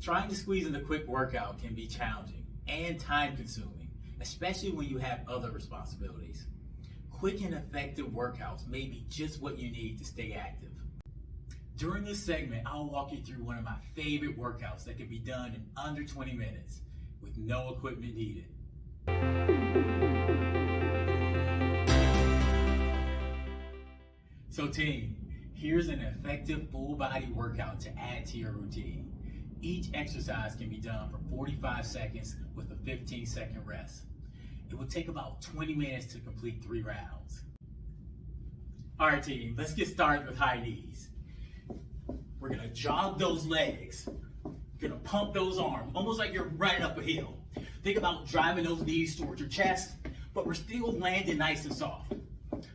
Trying to squeeze in a quick workout can be challenging and time consuming, especially when you have other responsibilities. Quick and effective workouts may be just what you need to stay active. During this segment, I'll walk you through one of my favorite workouts that can be done in under 20 minutes with no equipment needed. So team, here's an effective full body workout to add to your routine. Each exercise can be done for 45 seconds with a 15-second rest. It will take about 20 minutes to complete 3 rounds. All right team, let's get started with high knees. We're gonna jog those legs. You're gonna pump those arms, almost like you're running up a hill. Think about driving those knees towards your chest, but we're still landing nice and soft.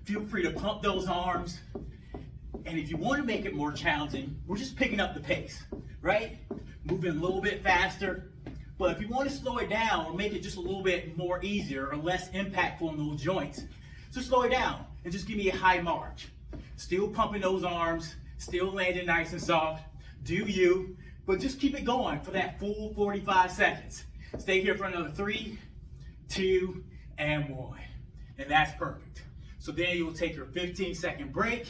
Feel free to pump those arms. And if you want to make it more challenging, we're just picking up the pace, right? Moving a little bit faster. But if you want to slow it down or make it just a little bit more easier or less impactful on those joints, just slow it down and just give me a high march. Still pumping those arms, still landing nice and soft. Do you, but just keep it going for that full 45 seconds. Stay here for another 3, 2, and 1. And that's perfect. So then you'll take your 15-second break.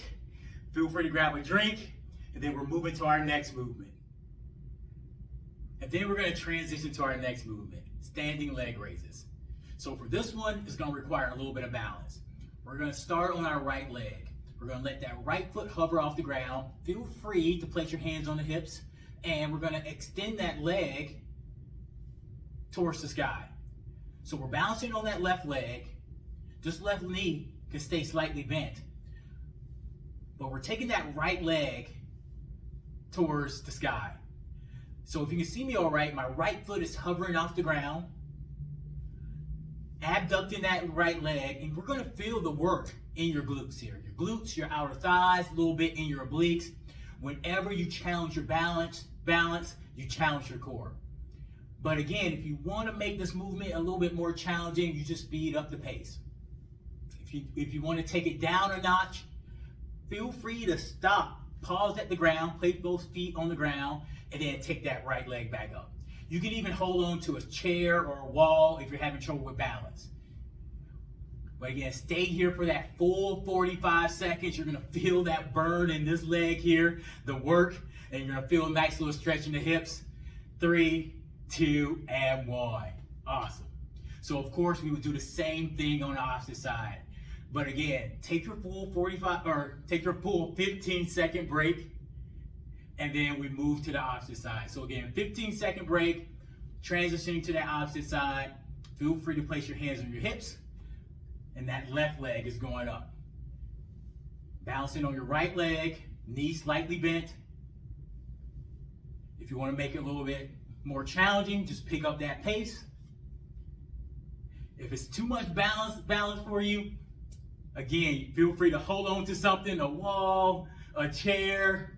Feel free to grab a drink, and then we're moving to our next movement. And then we're going to transition to our next movement, standing leg raises. So for this one, it's going to require a little bit of balance. We're going to start on our right leg. We're going to let that right foot hover off the ground. Feel free to place your hands on the hips, and we're going to extend that leg towards the sky. So we're bouncing on that left leg. Just left knee can stay slightly bent. But we're taking that right leg towards the sky. So if you can see me all right, my right foot is hovering off the ground, abducting that right leg, and we're gonna feel the work in your glutes here. Your glutes, your outer thighs, a little bit in your obliques. Whenever you challenge your balance, you challenge your core. But again, if you wanna make this movement a little bit more challenging, you just speed up the pace. If you wanna take it down a notch, feel free to stop, pause at the ground, place both feet on the ground, and then take that right leg back up. You can even hold on to a chair or a wall if you're having trouble with balance. But again, stay here for that full 45 seconds. You're gonna feel that burn in this leg here, the work, and you're gonna feel a nice little stretch in the hips. 3, 2, and 1. Awesome. So of course, we would do the same thing on the opposite side. But again, take your full 15-second break, and then we move to the opposite side. So again, 15-second break, transitioning to the opposite side. Feel free to place your hands on your hips, and that left leg is going up. Bouncing on your right leg, knee slightly bent. If you want to make it a little bit more challenging, just pick up that pace. If it's too much balance for you, again, feel free to hold on to something, a wall, a chair.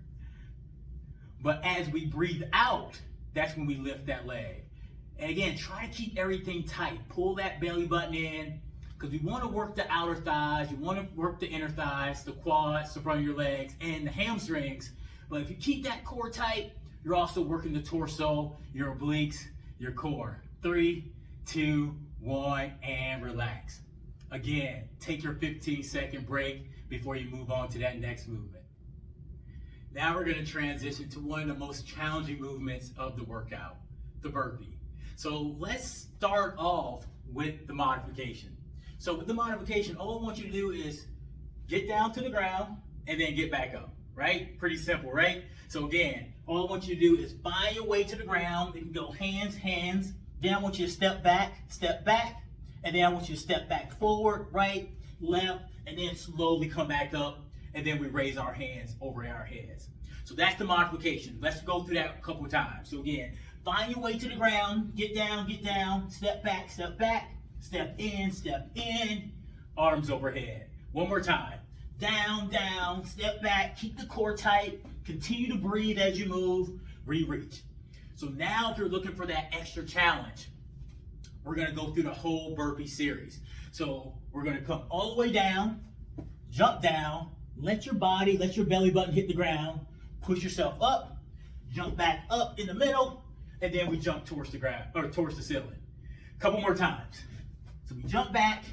But as we breathe out, that's when we lift that leg. And again, try to keep everything tight. Pull that belly button in, because we want to work the outer thighs, you want to work the inner thighs, the quads, the front of your legs, and the hamstrings. But if you keep that core tight, you're also working the torso, your obliques, your core. 3, 2, 1, and relax. Again, take your 15-second break before you move on to that next movement. Now we're going to transition to one of the most challenging movements of the workout, the burpee. So let's start off with the modification. So with the modification, all I want you to do is get down to the ground and then get back up, right? Pretty simple, right? So again, all I want you to do is find your way to the ground. You can go hands, hands. Then I want you to step back, and then I want you to step back forward, right, left, and then slowly come back up, and then we raise our hands over our heads. So that's the modification. Let's go through that a couple of times. So again, find your way to the ground, get down, step back, step in, arms overhead. One more time. Down, down, step back, keep the core tight, continue to breathe as you move, re-reach. So now if you're looking for that extra challenge, we're gonna go through the whole burpee series. So we're gonna come all the way down, jump down, let your belly button hit the ground, push yourself up, jump back up in the middle, and then we jump towards the ground or towards the ceiling. Couple more times. So we jump back,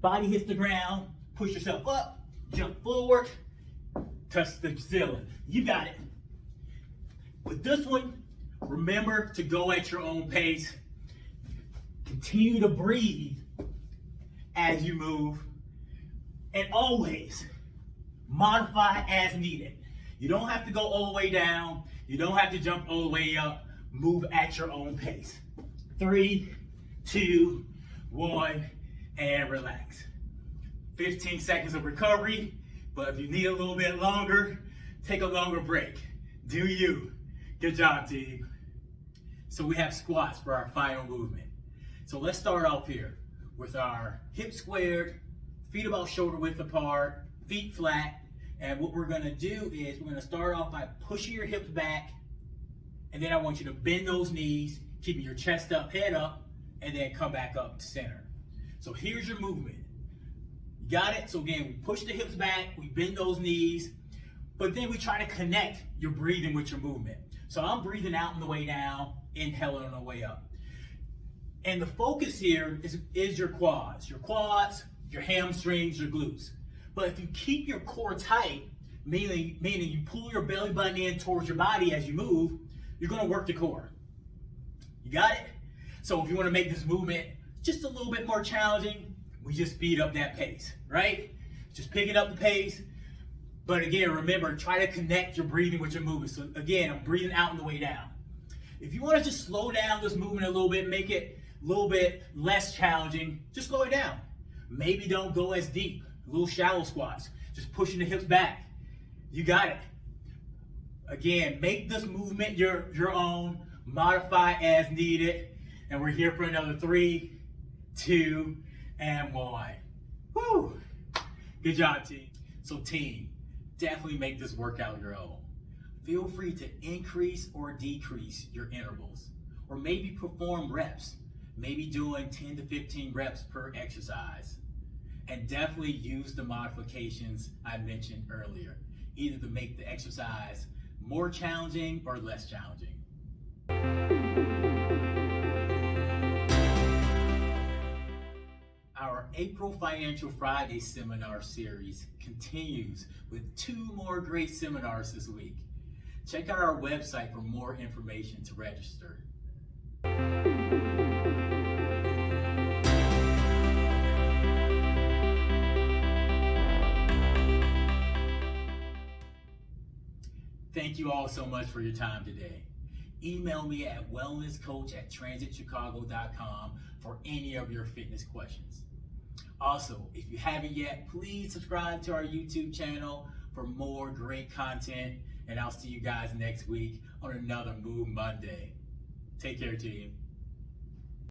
body hits the ground, push yourself up, jump forward, touch the ceiling. You got it. With this one, remember to go at your own pace. Continue to breathe as you move, and always modify as needed. You don't have to go all the way down. You don't have to jump all the way up. Move at your own pace. 3, 2, 1, and relax. 15 seconds of recovery, but if you need a little bit longer, take a longer break. Do you. Good job, team. So we have squats for our final movement. So let's start off here with our hips squared, feet about shoulder width apart, feet flat. And what we're gonna do is we're gonna start off by pushing your hips back, and then I want you to bend those knees, keeping your chest up, head up, and then come back up to center. So here's your movement. You got it? So again, we push the hips back, we bend those knees, but then we try to connect your breathing with your movement. So I'm breathing out on the way down, inhaling on the way up. And the focus here is your quads, your hamstrings, your glutes. But if you keep your core tight, meaning you pull your belly button in towards your body as you move, you're gonna work the core. You got it? So if you wanna make this movement just a little bit more challenging, we just speed up that pace, right? Just picking up the pace. But again, remember, try to connect your breathing with your movement. So again, I'm breathing out on the way down. If you wanna just slow down this movement a little bit, make it a little bit less challenging, just slow it down. Maybe don't go as deep, little shallow squats, just pushing the hips back. You got it. Again, make this movement your own, modify as needed, and we're here for another 3, 2, and 1. Woo! Good job, team. So team, definitely make this workout your own. Feel free to increase or decrease your intervals, or maybe perform reps, maybe doing 10 to 15 reps per exercise. And definitely use the modifications I mentioned earlier, either to make the exercise more challenging or less challenging. Our April Financial Friday seminar series continues with 2 more great seminars this week. Check out our website for more information to register. Thank you all so much for your time today. Email me at wellnesscoach@transitchicago.com for any of your fitness questions. Also, if you haven't yet, please subscribe to our YouTube channel for more great content, and I'll see you guys next week on another Move Monday. Take care, team.